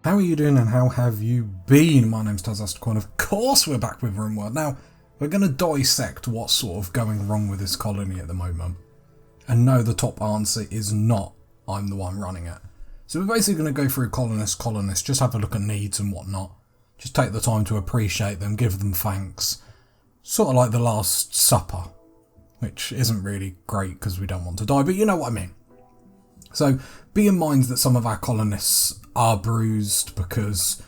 How are you doing and how have you been? My name's Tazastic, and of course we're back with Rimworld. Now, we're going to dissect what's sort of going wrong with this colony at the moment. And no, the top answer is not I'm the one running it. So we're basically going to go through colonists, just have a look at needs and whatnot. Just take the time to appreciate them, give them thanks. Sort of like the Last Supper, which isn't really great because we don't want to die, but you know what I mean. So be in mind that some of our colonists are bruised because,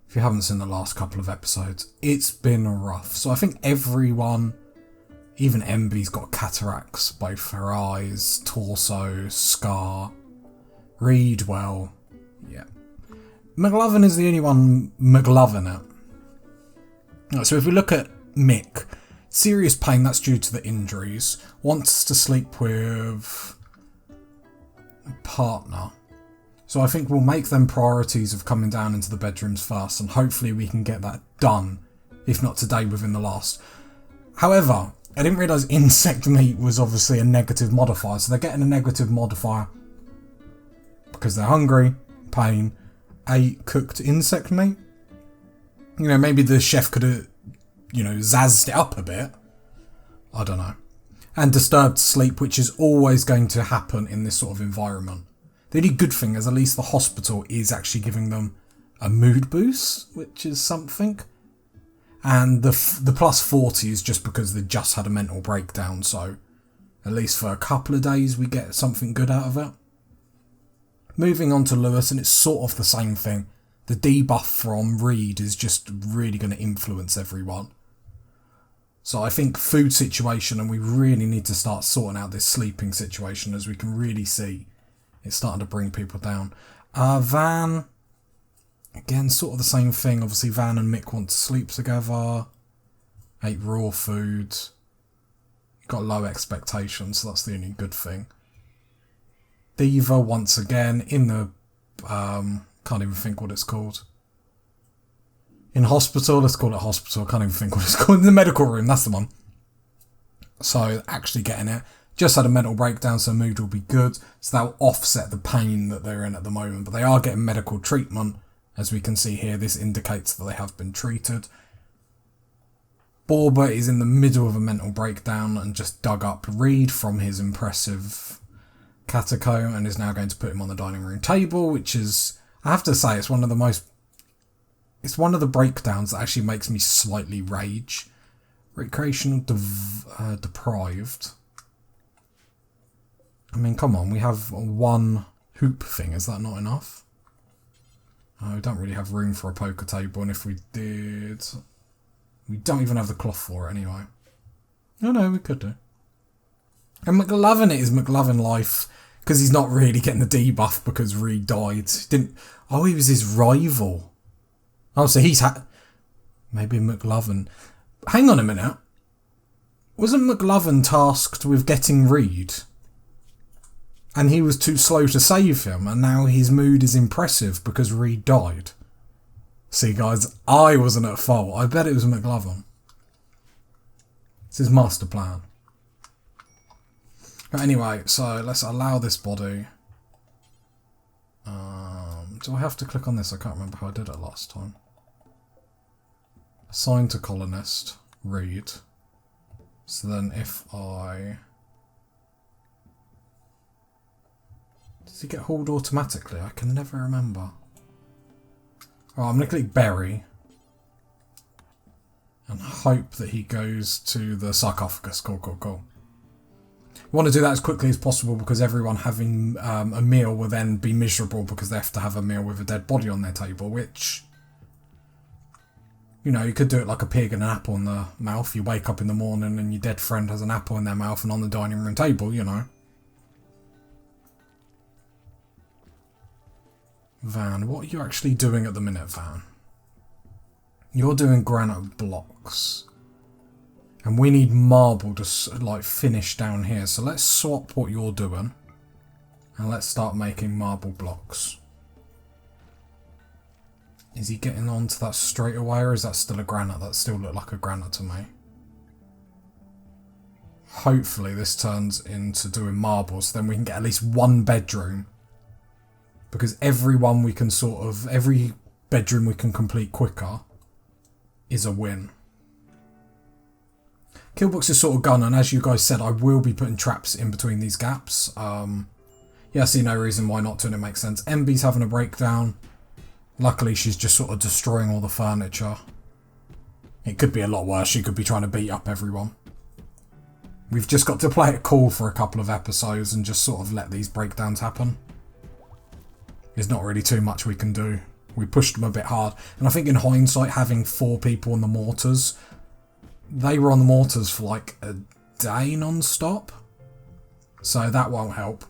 if you haven't seen the last couple of episodes, it's been rough. So I think everyone, even Envy's got cataracts, both her eyes, torso, scar. Reed, well, yeah. McLovin is the only one McLovin it. Right, so if we look at Mick, serious pain, that's due to the injuries. Wants to sleep with a partner. So I think we'll make them priorities of coming down into the bedrooms first, and hopefully we can get that done, if not today, within the last. However, I didn't realise insect meat was obviously a negative modifier, so they're getting a negative modifier because they're hungry, pain, ate cooked insect meat. You know, maybe the chef could have, zazzed it up a bit. I don't know. And disturbed sleep, which is always going to happen in this sort of environment. The only good thing is at least the hospital is actually giving them a mood boost, which is something. And the plus 40 is just because they just had a mental breakdown, so at least for a couple of days we get something good out of it. Moving on to Lewis, and it's sort of the same thing. The debuff from Reed is just really going to influence everyone. So I think food situation, and we really need to start sorting out this sleeping situation, as we can really see it's starting to bring people down. Van, again, sort of the same thing. Obviously, Van and Mick want to sleep together. Ate raw food. Got low expectations, so that's the only good thing. Diva, once again, in the... can't even think what it's called. In hospital, let's call it hospital. Can't even think what it's called. In the medical room, that's the one. So, actually getting it. Just had a mental breakdown, so mood will be good. So that'll offset the pain that they're in at the moment. But they are getting medical treatment. As we can see here, this indicates that they have been treated. Borba is in the middle of a mental breakdown and just dug up Reed from his impressive catacomb and is now going to put him on the dining room table, which is, I have to say, it's one of the breakdowns that actually makes me slightly rage. Recreational deprived. I mean, come on, we have one hoop thing, is that not enough? We don't really have room for a poker table, and if we did... We don't even have the cloth for it anyway. No, we could do. And McLovin it is McLovin life, because he's not really getting the debuff because Reed died. He was his rival. Oh, so he's maybe McLovin. Hang on a minute. Wasn't McLovin tasked with getting Reed? And he was too slow to save him, and now his mood is impressive because Reed died. See, guys, I wasn't at fault. I bet it was McLovin. It's his master plan. But anyway, so let's allow this body. Do I have to click on this? I can't remember how I did it last time. Assign to colonist, Reed. So then if I... Does he get hauled automatically? I can never remember. Right, I'm going to click bury. And hope that he goes to the sarcophagus. Cool. We want to do that as quickly as possible because everyone having a meal will then be miserable because they have to have a meal with a dead body on their table, which... you could do it like a pig and an apple in the mouth. You wake up in the morning and your dead friend has an apple in their mouth and on the dining room table, Van, what are you actually doing at the minute, Van? You're doing granite blocks. And we need marble to, finish down here. So let's swap what you're doing. And let's start making marble blocks. Is he getting onto that straight away, or is that still a granite? That still looked like a granite to me. Hopefully this turns into doing marbles, then we can get at least one bedroom. Because everyone we can every bedroom we can complete quicker is a win. Killbox is sort of gone, and as you guys said, I will be putting traps in between these gaps. Yeah, I see no reason why not to, and it makes sense. MB's having a breakdown. Luckily, she's just sort of destroying all the furniture. It could be a lot worse. She could be trying to beat up everyone. We've just got to play it cool for a couple of episodes and just sort of let these breakdowns happen. There's not really too much we can do. We pushed them a bit hard. And I think in hindsight, having 4 people on the mortars, they were on the mortars for like a day non-stop. So that won't help.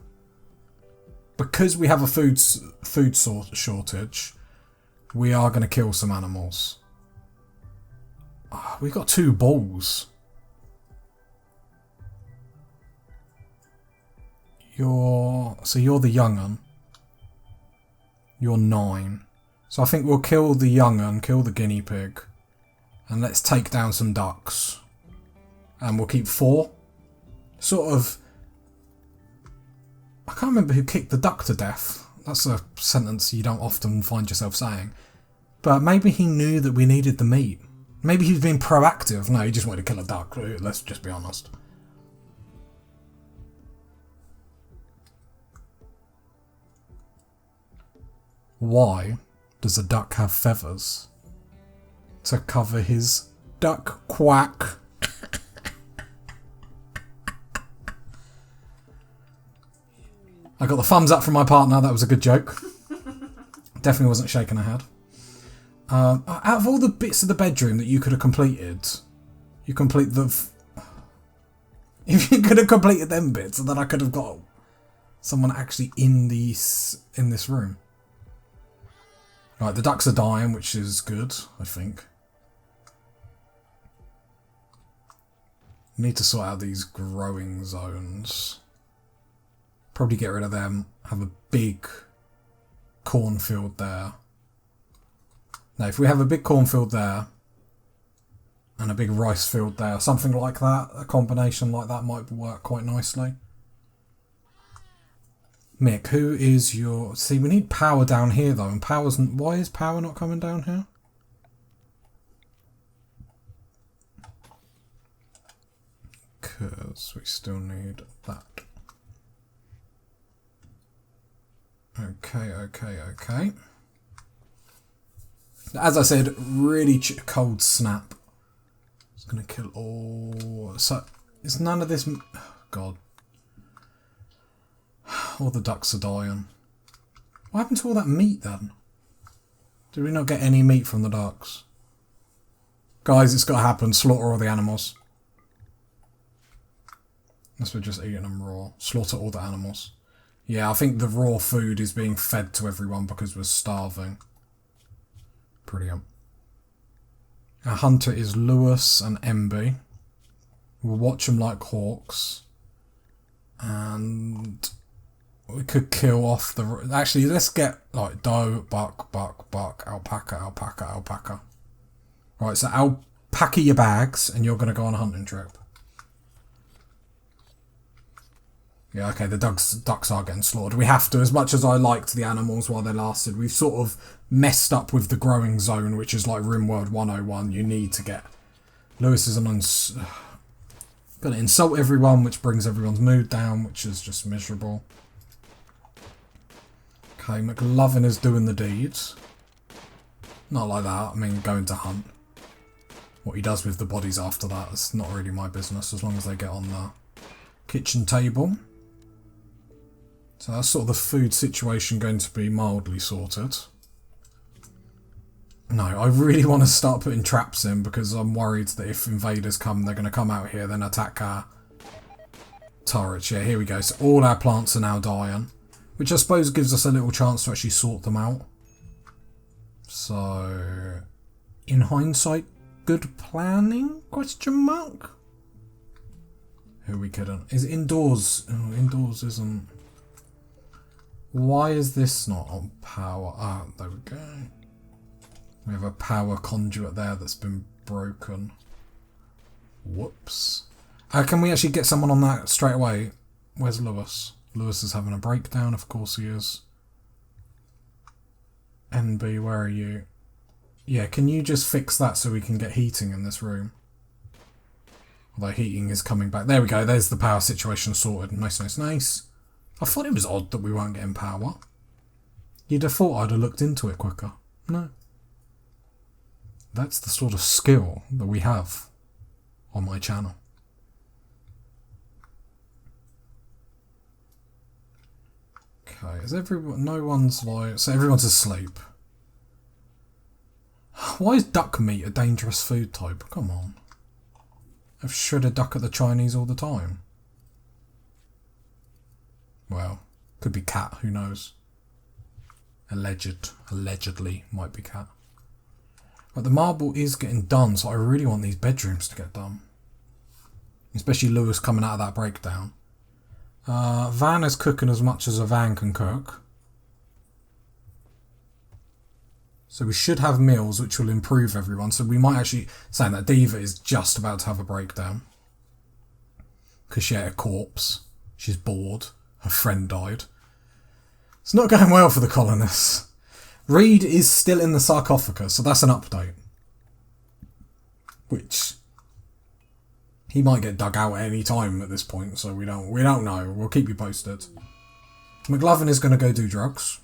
Because we have a food shortage, we are going to kill some animals. Oh, we got 2 balls. You're the young'un. You're 9. So I think we'll kill the young'un, kill the guinea pig, and let's take down some ducks. And we'll keep 4. Sort of... I can't remember who kicked the duck to death. That's a sentence you don't often find yourself saying. But maybe he knew that we needed the meat. Maybe he was being proactive. No, he just wanted to kill a duck. Let's just be honest. Why does a duck have feathers? To cover his duck quack. I got the thumbs up from my partner. That was a good joke. Definitely wasn't shaking her head. Out of all the bits of the bedroom that you could have completed, you complete the... If you could have completed them bits, then I could have got someone actually in this room. Right, the ducks are dying, which is good, I think. Need to sort out these growing zones. Probably get rid of them. Have a big cornfield there. Now, if we have a big cornfield there and a big rice field there, something like that, a combination like that might work quite nicely. Mick, who is your... See, we need power down here, though, and power's... Why is power not coming down here? Because we still need that. Okay. As I said, really cold snap. It's going to kill all... So, is none of this... Oh, God. All the ducks are dying. What happened to all that meat, then? Did we not get any meat from the ducks? Guys, it's got to happen. Slaughter all the animals. Unless we're just eating them raw. Slaughter all the animals. Yeah, I think the raw food is being fed to everyone because we're starving. Brilliant. Our hunter is Lewis and MB. We'll watch them like hawks. And we could kill off the... Actually, let's get like doe, buck, alpaca. Right, so alpaca your bags and you're going to go on a hunting trip. Yeah, okay, the ducks are getting slaughtered. We have to, as much as I liked the animals while they lasted, we've sort of messed up with the growing zone, which is like Rimworld 1.1. You need to get... Lewis is gonna insult everyone, which brings everyone's mood down, which is just miserable. Okay, McLovin is doing the deeds. Not like that, I mean going to hunt. What he does with the bodies after that is not really my business, as long as they get on the kitchen table. So that's sort of the food situation going to be mildly sorted. No, I really want to start putting traps in because I'm worried that if invaders come, they're going to come out here, then attack our turrets. Yeah, here we go. So all our plants are now dying, which I suppose gives us a little chance to actually sort them out. So, in hindsight, good planning? Question mark? Who are we kidding? Is it indoors? Oh, indoors isn't... Why is this not on power? Ah, there we go. We have a power conduit there that's been broken. Whoops. Can we actually get someone on that straight away? Where's Lewis? Lewis is having a breakdown, of course he is. NB, where are you? Yeah, can you just fix that so we can get heating in this room? Although heating is coming back. There we go, there's the power situation sorted. Nice, nice, nice. I thought it was odd that we weren't getting power. You'd have thought I'd have looked into it quicker. No. That's the sort of skill that we have on my channel. Okay, is everyone... No one's like... So everyone's asleep. Why is duck meat a dangerous food type? Come on. I've shredded duck at the Chinese all the time. Well, could be cat, who knows. Allegedly might be cat. But the marble is getting done, so I really want these bedrooms to get done. Especially Lewis coming out of that breakdown. Van is cooking as much as a van can cook. So we should have meals which will improve everyone. So we might actually... Saying that Diva is just about to have a breakdown. Because she ate a corpse. She's bored. Her friend died. It's not going well for the colonists. Reed is still in the sarcophagus, so that's an update. Which... He might get dug out at any time at this point, so we don't know. We'll keep you posted. McLovin is going to go do drugs.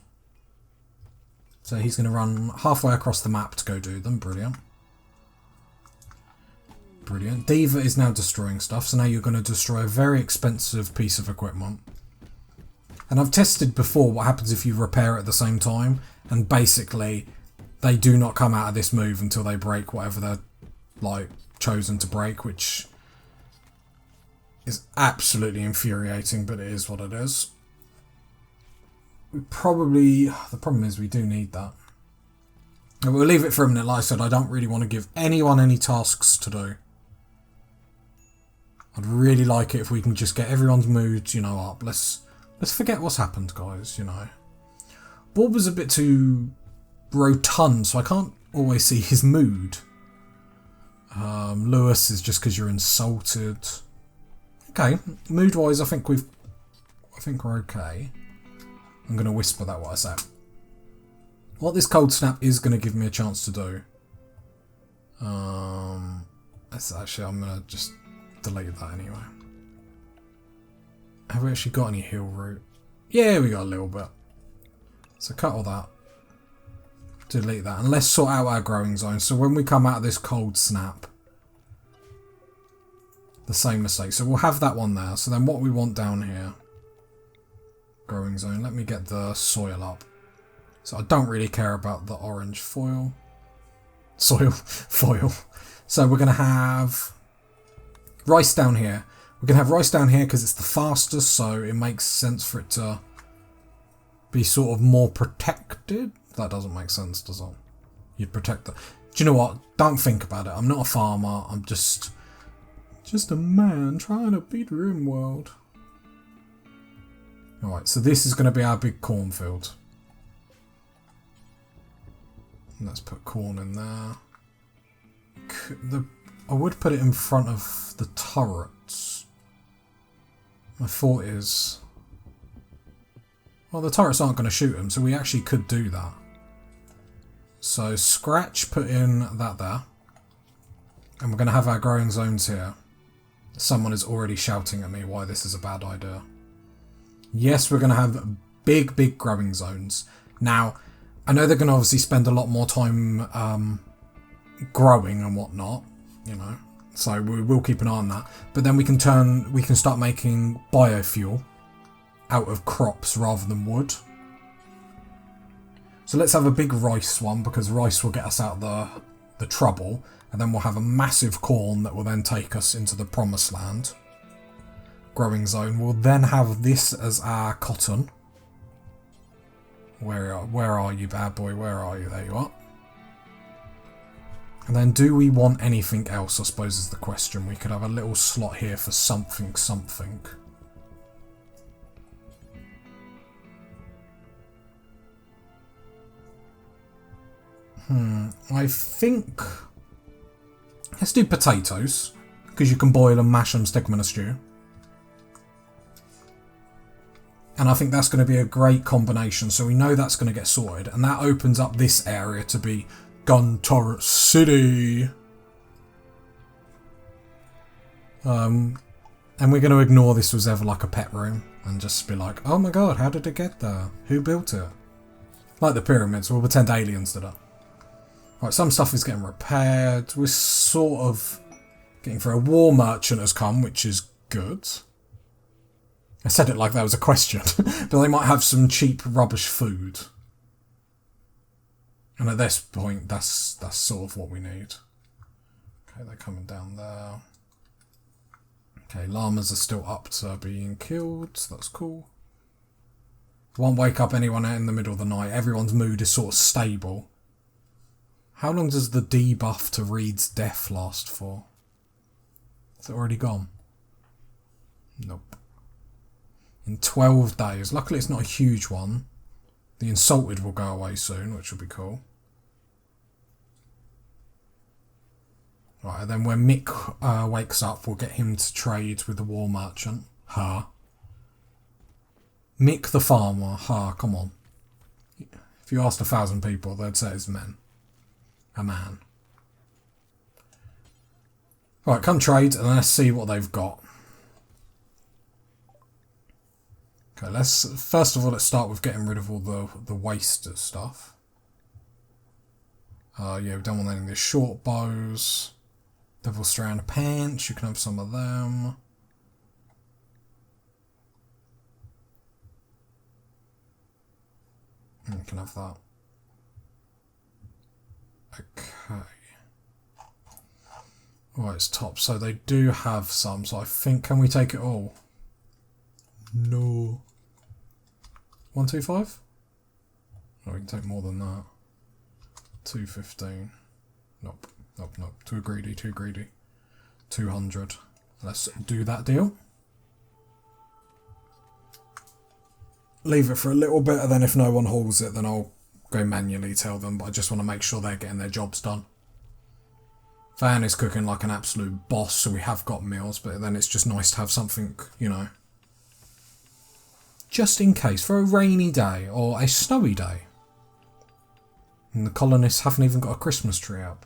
So he's going to run halfway across the map to go do them. Brilliant. Brilliant. Diva is now destroying stuff, so now you're going to destroy a very expensive piece of equipment. And I've tested before what happens if you repair it at the same time, and basically they do not come out of this move until they break whatever they're like chosen to break, which is absolutely infuriating, but it is what it is. Probably, the problem is we do need that. We'll leave it for a minute. Like I said, I don't really want to give anyone any tasks to do. I'd really like it if we can just get everyone's mood, you know, up. Let's forget what's happened, guys, you know. Bob was a bit too rotund, so I can't always see his mood. Lewis is just because you're insulted. Okay, mood-wise, I think we're okay. I'm going to whisper that what I said. What this cold snap is going to give me a chance to do. That's actually, I'm going to just delete that anyway. Have we actually got any heal root? Yeah, we got a little bit. So cut all that. Delete that. And let's sort out our growing zone. So when we come out of this cold snap, the same mistake. So we'll have that one there. So then what we want down here, growing zone. Let me get the soil up. So I don't really care about the orange foil. Foil. So we're going to have rice down here. We're going to have rice down here because it's the fastest, so it makes sense for it to be sort of more protected. That doesn't make sense, does it? You'd protect the... Do you know what? Don't think about it. I'm not a farmer. I'm just a man trying to beat Rimworld. Alright, so this is going to be our big cornfield. Let's put corn in there. I would put it in front of the turrets. My thought is... Well, the turrets aren't going to shoot them, so we actually could do that. So, Scratch, put in that there. And we're going to have our growing zones here. Someone is already shouting at me why this is a bad idea. Yes, we're going to have big growing zones. Now, I know they're going to obviously spend a lot more time growing and whatnot, you know. So we will keep an eye on that. But then we can start making biofuel out of crops rather than wood. So let's have a big rice one, because rice will get us out of the trouble. And then we'll have a massive corn that will then take us into the promised land. Growing zone. We'll then have this as our cotton. Where are you, bad boy? Where are you? There you are. And then do we want anything else, I suppose is the question. We could have a little slot here for something. I think... Let's do potatoes, because you can boil and mash them, stick them in a stew. And I think that's going to be a great combination, so we know that's going to get sorted. And that opens up this area to be Gun Turret City. And we're going to ignore this was ever like a pet room and just be like, oh my god, how did it get there? Who built it? Like the pyramids, we'll pretend aliens did it. Right, some stuff is getting repaired. We're sort of getting through. A war merchant has come, which is good. I said it like that was a question, but they might have some cheap rubbish food. And at this point, that's sort of what we need. Okay, they're coming down there. Okay, llamas are still up to being killed, so that's cool. Won't wake up anyone out in the middle of the night. Everyone's mood is sort of stable. How long does the debuff to Reed's death last for? Is it already gone? Nope. In 12 days. Luckily it's not a huge one. The insulted will go away soon, which will be cool. Right, and then when Mick wakes up, we'll get him to trade with the war merchant. Her. Mick the farmer. Her, come on. If you asked 1,000 people, they'd say it's men. A man. Right, come trade and let's see what they've got. Okay, first of all, let's start with getting rid of all the waste stuff. Yeah, we don't want any of the short bows. Devil Strand pants, you can have some of them. You can have that. Okay. Right, it's top. So they do have some, so I think, can we take it all? No. 125? No, we can take more than that. 215. Nope. Nope, nope. Too greedy, too greedy. 200. Let's do that deal. Leave it for a little bit, and then if no one hauls it, then I'll go manually tell them, but I just want to make sure they're getting their jobs done. Van is cooking like an absolute boss, so we have got meals, but then it's just nice to have something, you know, just in case, for a rainy day or a snowy day. And the colonists haven't even got a Christmas tree up.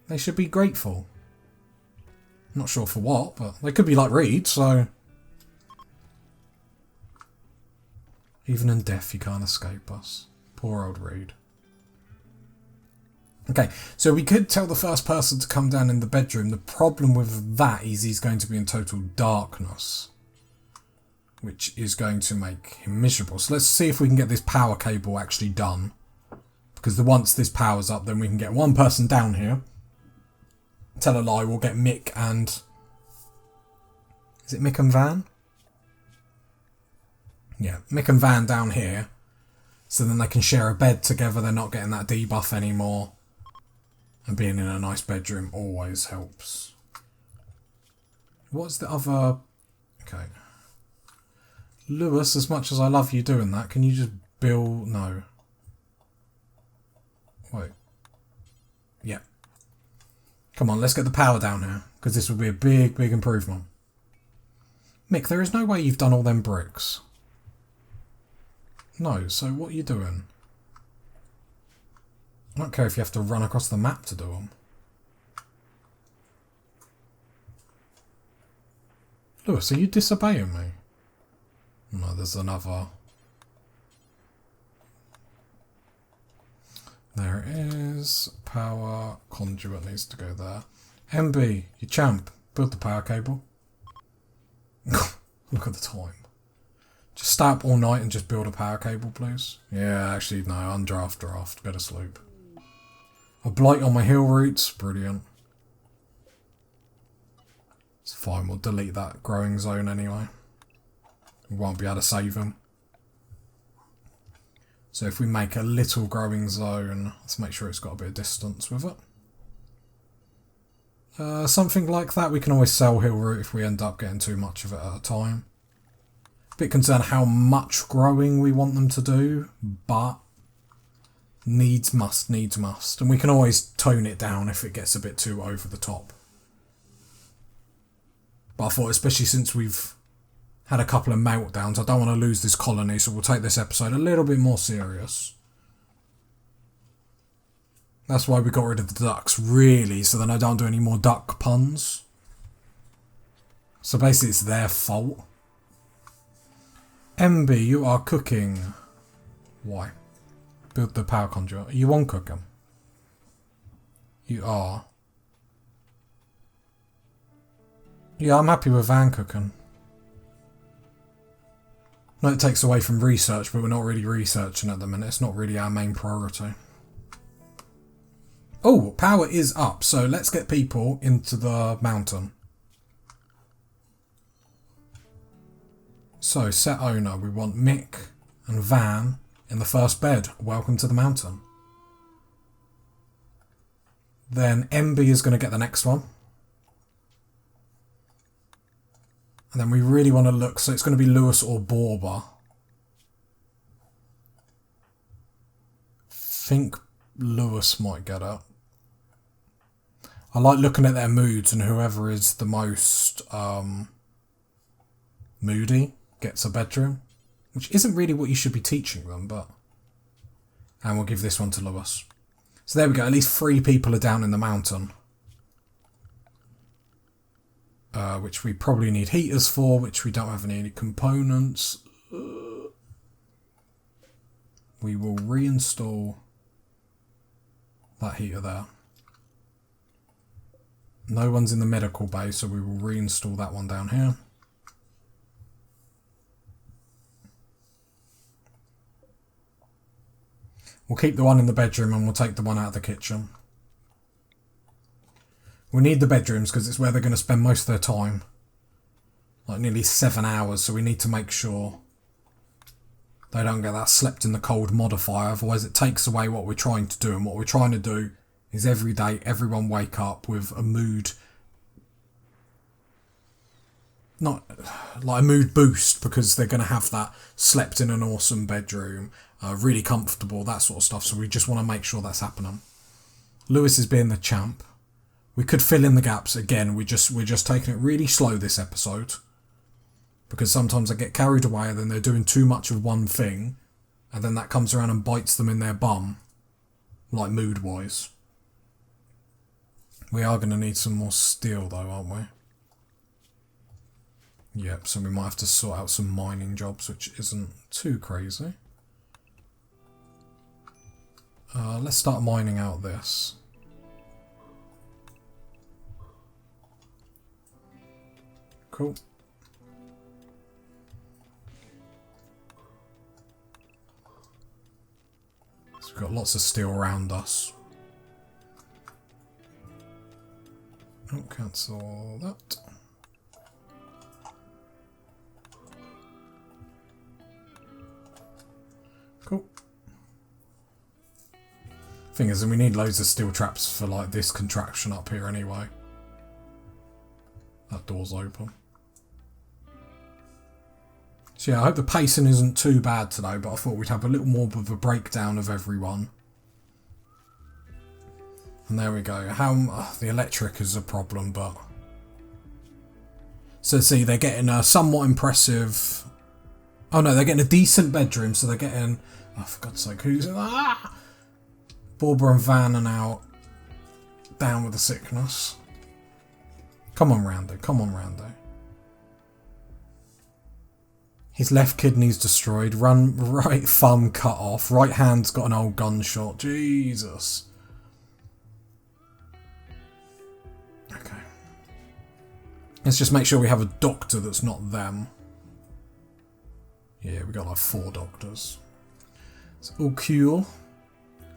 They should be grateful. Not sure for what, but they could be like Reed, so... Even in death, you can't escape us. Poor old Reed. Okay, so we could tell the first person to come down in the bedroom. The problem with that is he's going to be in total darkness, which is going to make him miserable. So let's see if we can get this power cable actually done. Because once this power's up, then we can get one person down here. Tell a lie, we'll get Mick and... Is it Mick and Van? Yeah, Mick and Van down here. So then they can share a bed together. They're not getting that debuff anymore. And being in a nice bedroom always helps. What's the other... Okay. Lewis, as much as I love you doing that, can you just build... No. Wait. Yeah. Come on, let's get the power down here. Because this will be a big, big improvement. Mick, there is no way you've done all them bricks. No, so what are you doing? I don't care if you have to run across the map to do them. Lewis, are you disobeying me? No, there's another. There it is. Power conduit needs to go there. MB, you champ, build the power cable. Look at the time. Just stay up all night and just build a power cable, please. Yeah, actually, no, undraft, draft. Go to sleep. A blight on my hill routes. Brilliant. It's fine, we'll delete that growing zone anyway. We won't be able to save them. So if we make a little growing zone, let's make sure it's got a bit of distance with it. Something like that. We can always sell hill root if we end up getting too much of it at a time. Bit concerned how much growing we want them to do, but needs must, needs must. And we can always tone it down if it gets a bit too over the top. But I thought, especially since we've had a couple of meltdowns, I don't want to lose this colony, so we'll take this episode a little bit more serious. That's why we got rid of the ducks, really, so then I don't do any more duck puns. So basically it's their fault. MB, you are cooking. Why? Build the power conduit. You won't cook them. You are. Yeah, I'm happy with Van cooking. No, it takes away from research, but we're not really researching at the minute. It's not really our main priority. Oh, power is up, so let's get people into the mountain. So, set owner, we want Mick and Van in the first bed. Welcome to the mountain. Then MB is going to get the next one. And then we really want to look, so it's going to be Lewis or Borba. Think Lewis might get it. I like looking at their moods, and whoever is the most moody gets a bedroom. Which isn't really what you should be teaching them, but... And we'll give this one to Lewis. So there we go, at least 3 people are down in the mountain. Which we probably need heaters for, which we don't have any components. We will reinstall that heater there. No one's in the medical bay, so we will reinstall that one down here. We'll keep the one in the bedroom and we'll take the one out of the kitchen. We need the bedrooms because it's where they're going to spend most of their time. Like nearly 7 hours, so we need to make sure they don't get that slept in the cold modifier, otherwise it takes away what we're trying to do. And what we're trying to do is every day everyone wake up with a mood, not like a mood boost, because they're going to have that slept in an awesome bedroom, really comfortable, that sort of stuff. So we just want to make sure that's happening. Lewis is being the champ. We could fill in the gaps again. We're just taking it really slow this episode, because sometimes they get carried away and then they're doing too much of one thing, and then that comes around and bites them in their bum, like mood wise. We are going to need some more steel though, aren't we? Yep, so we might have to sort out some mining jobs, which isn't too crazy. Let's start mining out this. Cool. So we've got lots of steel around us. Oh, cancel that. Cool. Thing is, and we need loads of steel traps for like this contraption up here anyway. That door's open. So yeah, I hope the pacing isn't too bad today, but I thought we'd have a little more of a breakdown of everyone. And there we go. The electric is a problem, but... So see, they're getting a somewhat impressive... Oh no, they're getting a decent bedroom, so they're getting... Oh, for God's sake, who's... Ah! Barbara and Van are now down with the sickness. Come on, Randy. Come on, Randy. His left kidney's destroyed. Right thumb cut off. Right hand's got an old gunshot. Jesus. Okay. Let's just make sure we have a doctor that's not them. Yeah, we got like 4 doctors. It's all cool.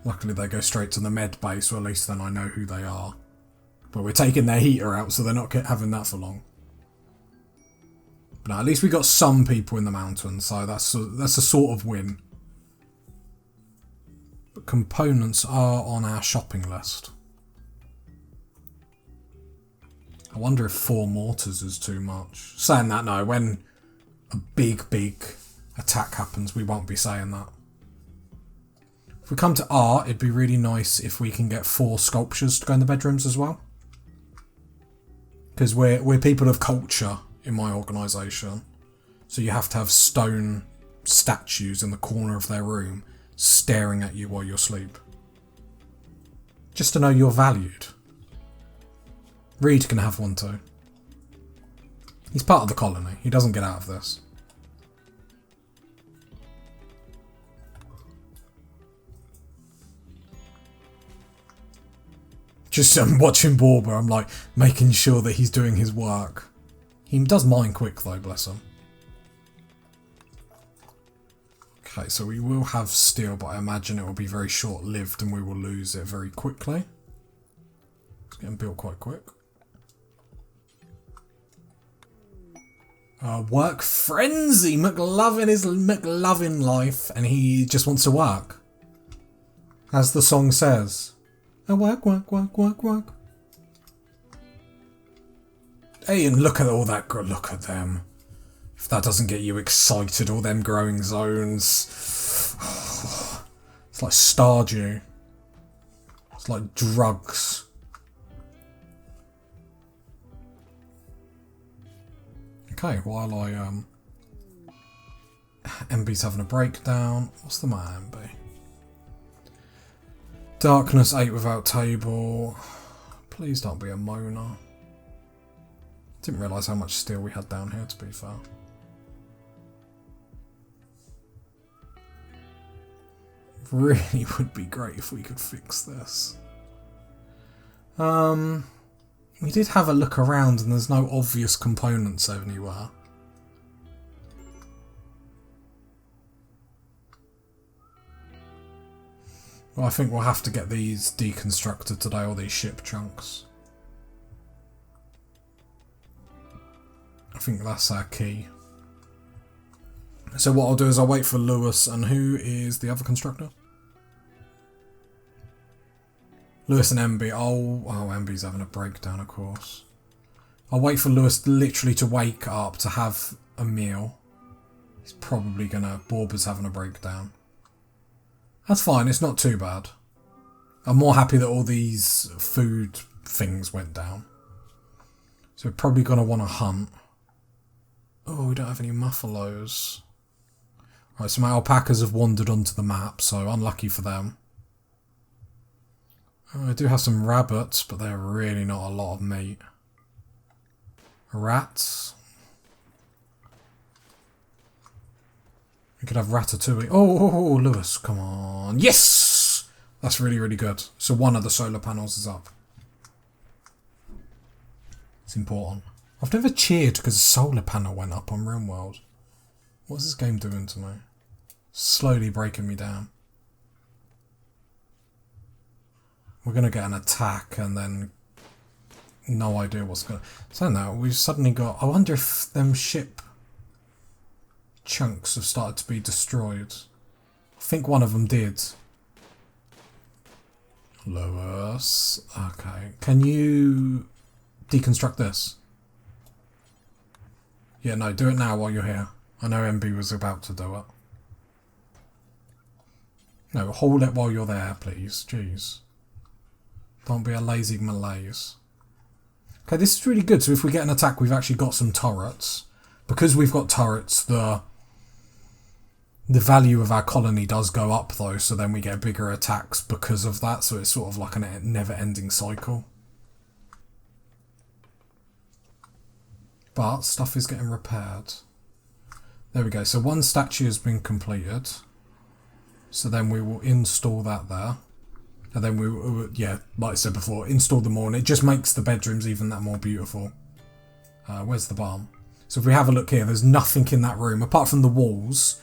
Luckily they go straight to the med bay, so at least then I know who they are. But we're taking their heater out, so they're not having that for long. But no, at least we got some people in the mountains, so that's a sort of win. But components are on our shopping list. I wonder if 4 mortars is too much. Saying that, no, when a big attack happens, we won't be saying that. If we come to art, it'd be really nice if we can get 4 sculptures to go in the bedrooms as well. Because we're people of culture in my organisation. So you have to have stone statues in the corner of their room staring at you while you're asleep. Just to know you're valued. Reed can have one too. He's part of the colony. He doesn't get out of this. Just watching Borba, I'm like making sure that he's doing his work. He does mine quick though, bless him. Okay, so we will have steel, but I imagine it will be very short-lived and we will lose it very quickly. It's getting built quite quick. Work frenzy! McLovin is McLovin life and he just wants to work. As the song says. Work, work, work, work, work. Hey, and look at all that, look at them. If that doesn't get you excited, all them growing zones. It's like Stardew. It's like drugs. Okay, while MB's having a breakdown. What's the matter, MB? Darkness 8 without table. Please don't be a moaner. Didn't realise how much steel we had down here, to be fair. Really would be great if we could fix this. We did have a look around and there's no obvious components anywhere. Well, I think we'll have to get these deconstructed today, all these ship chunks. I think that's our key. So what I'll do is I'll wait for Lewis, and who is the other constructor? Lewis and MB. Oh, MB's having a breakdown, of course. I'll wait for Lewis literally to wake up to have a meal. He's probably gonna... Borba's having a breakdown. That's fine, it's not too bad. I'm more happy that all these food things went down. So we're probably gonna want to hunt. Oh, we don't have any muffalos. Right, so my alpacas have wandered onto the map, so unlucky for them. I do have some rabbits, but they're really not a lot of meat. Rats. We could have ratatouille. Oh, Lewis, come on. Yes! That's really, really good. So one of the solar panels is up. It's important. I've never cheered because a solar panel went up on Rimworld. What's this game doing to me? Slowly breaking me down. We're going to get an attack and then no idea what's going to... So now we've suddenly got... I wonder if them ship chunks have started to be destroyed. I think one of them did. Lewis. Okay. Can you deconstruct this? Yeah, no, do it now while you're here. I know MB was about to do it. No, hold it while you're there, please. Jeez. Don't be a lazy malaise. Okay, this is really good. So if we get an attack, we've actually got some turrets. Because we've got turrets, the value of our colony does go up, though. So then we get bigger attacks because of that. So it's sort of like a never-ending cycle. But stuff is getting repaired. There we go. So one statue has been completed. So then we will install that there. And then we will, yeah, like I said before, install them all. And it just makes the bedrooms even that more beautiful. Where's the barn? So if we have a look here, there's nothing in that room apart from the walls.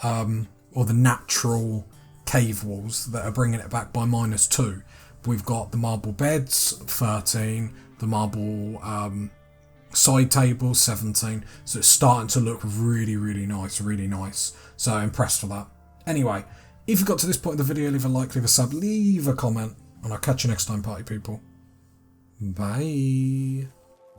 Or the natural cave walls that are bringing it back by -2. We've got the marble beds, 13. The marble... side table, 17. So it's starting to look really, really nice, really nice. So impressed with that. Anyway, if you got to this point of the video, leave a like, leave a sub, leave a comment, and I'll catch you next time, party people. Bye.